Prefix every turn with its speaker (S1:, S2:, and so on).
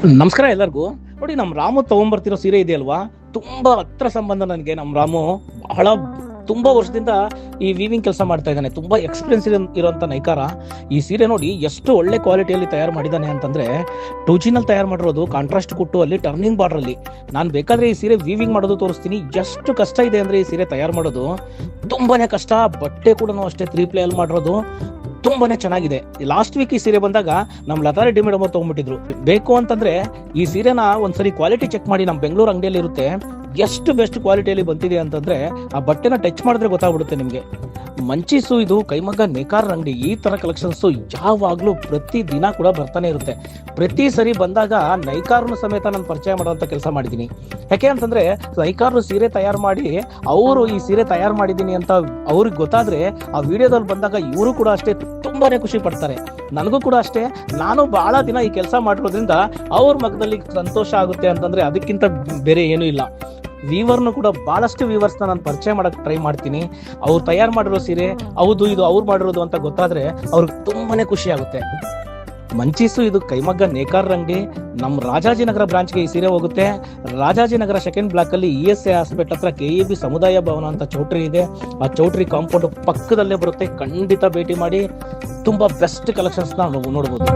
S1: ನಮಸ್ಕಾರ ಎಲ್ಲರಿಗೂ. ನೋಡಿ, ನಮ್ಮ ರಾಮು ತಗೊಂಡ್ಬರ್ತಿರೋ ಸೀರೆ ಇದೆಯಲ್ವಾ, ತುಂಬಾ ಹತ್ರ ಸಂಬಂಧ ನನಗೆ. ನಮ್ಮ ರಾಮು ಬಹಳ ತುಂಬಾ ವರ್ಷದಿಂದ ಈ ವೀವಿಂಗ್ ಕೆಲಸ ಮಾಡ್ತಾ ಇದ್ದಾನೆ. ತುಂಬಾ ಎಕ್ಸ್ಪೀರಿಯನ್ಸ್ ಇರುವಂತ ನೈಕಾರ. ಈ ಸೀರೆ ನೋಡಿ ಎಷ್ಟು ಒಳ್ಳೆ ಕ್ವಾಲಿಟಿಯಲ್ಲಿ ತಯಾರು ಮಾಡಿದ್ದಾನೆ ಅಂತಂದ್ರೆ, ಟೂಜಿನಲ್ಲಿ ತಯಾರು ಮಾಡಿರೋದು, ಕಾಂಟ್ರಾಸ್ಟ್ ಕೊಟ್ಟು ಅಲ್ಲಿ ಟರ್ನಿಂಗ್ ಬಾರ್ಡರ್ ಅಲ್ಲಿ. ನಾನು ಬೇಕಾದ್ರೆ ಈ ಸೀರೆ ವೀವಿಂಗ್ ಮಾಡೋದು ತೋರಿಸ್ತೀನಿ. ಎಷ್ಟು ಕಷ್ಟ ಇದೆ ಅಂದ್ರೆ ಈ ಸೀರೆ ತಯಾರು ಮಾಡೋದು ತುಂಬಾನೇ ಕಷ್ಟ. ಬಟ್ಟೆ ಕೂಡ ಅಷ್ಟೇ 3 ಅಲ್ಲಿ ಮಾಡಿರೋದು ತುಂಬಾನೇ ಚೆನ್ನಾಗಿದೆ. ಲಾಸ್ಟ್ ವೀಕ್ ಈ ಸೀರೆ ಬಂದಾಗ ನಮ್ ಲತಾ ರೆಡ್ಡಿ ಮೇಡಮ್ ಅವ್ರು ತಗೊಂಡ್ಬಿಟ್ಟಿದ್ರು. ಬೇಕು ಅಂತಂದ್ರೆ ಈ ಸೀರೆನ ಒಂದ್ಸರಿ ಕ್ವಾಲಿಟಿ ಚೆಕ್ ಮಾಡಿ. ನಮ್ ಬೆಂಗಳೂರು ಅಂಗಡಿಯಲ್ಲಿ ಇರುತ್ತೆ. ಎಷ್ಟು ಬೆಸ್ಟ್ ಕ್ವಾಲಿಟಿಯಲ್ಲಿ ಬಂದಿದೆ ಅಂತಂದ್ರೆ ಆ ಬಟ್ಟೆನ ಟಚ್ ಮಾಡಿದ್ರೆ ಗೊತ್ತಾಗ್ಬಿಡುತ್ತೆ ನಿಮ್ಗೆ. ಮಂಚೀಸು ಇದು ಕೈಮಗ್ಗ ನೇಕಾರ ಅಂಗಡಿ. ಈ ತರ ಕಲೆಕ್ಷನ್ಸ್ ಯಾವಾಗ್ಲೂ ಪ್ರತಿ ದಿನ ಕೂಡ ಬರ್ತಾನೆ ಇರುತ್ತೆ. ಪ್ರತಿ ಸರಿ ಬಂದಾಗ ನೈಕಾರ್ನು ಸಮೇತ ನಾನು ಪರಿಚಯ ಮಾಡುವಂತ ಕೆಲಸ ಮಾಡಿದೀನಿ. ಯಾಕೆ ಅಂತಂದ್ರೆ ನೈಕಾರ್ನು ಸೀರೆ ತಯಾರು ಮಾಡಿ ಅವರು ಈ ಸೀರೆ ತಯಾರು ಮಾಡಿದೀನಿ ಅಂತ ಅವ್ರಿಗೆ ಗೊತ್ತಾದ್ರೆ ಆ ವಿಡಿಯೋದಲ್ಲಿ ಬಂದಾಗ ಇವರು ಕೂಡ ಅಷ್ಟೇ ತುಂಬಾನೇ ಖುಷಿ ಪಡ್ತಾರೆ. ನನಗೂ ಕೂಡ ಅಷ್ಟೇ. ನಾನು ಬಹಳ ದಿನ ಈ ಕೆಲಸ ಮಾಡಿರೋದ್ರಿಂದ ಅವ್ರ ಮಗದಲ್ಲಿ ಸಂತೋಷ ಆಗುತ್ತೆ ಅಂತಂದ್ರೆ ಅದಕ್ಕಿಂತ ಬೇರೆ ಏನೂ ಇಲ್ಲ. ವೀವರ್ನು ಕೂಡ ಬಹಳಷ್ಟು ವೀವರ್ಸ್ನ ನಾನು ಪರಿಚಯ ಮಾಡಕ್ ಟ್ರೈ ಮಾಡ್ತೀನಿ. ಅವ್ರು ತಯಾರು ಮಾಡಿರೋ ಸೀರೆ ಹೌದು ಇದು ಅವ್ರು ಮಾಡಿರೋದು ಅಂತ ಗೊತ್ತಾದ್ರೆ ಅವ್ರಿಗೆ ತುಂಬಾನೇ ಖುಷಿ ಆಗುತ್ತೆ. ಮಂಚೀಸು ಇದು ಕೈಮಗ್ಗ ನೇಕಾರ ಅಂಗಡಿ. ನಮ್ಮ ರಾಜಾಜಿನಗರ ಬ್ರಾಂಚ್ಗೆ ಈ ಸೀರೆ ಹೋಗುತ್ತೆ. ರಾಜಾಜಿನಗರ 2nd ಬ್ಲಾಕ್ ಅಲ್ಲಿ ESI ಹಾಸ್ಪಿಟಲ್ ಹತ್ರ KEB ಸಮುದಾಯ ಭವನ ಅಂತ ಚೌಟ್ರಿ ಇದೆ. ಆ ಚೌಟ್ರಿ ಕಾಂಪೌಂಡ್ ಪಕ್ಕದಲ್ಲೇ ಬರುತ್ತೆ. ಖಂಡಿತ ಭೇಟಿ ಮಾಡಿ. ತುಂಬಾ ಬೆಸ್ಟ್ ಕಲೆಕ್ಷನ್ಸ್ ನಾವು ನೋಡಬಹುದು.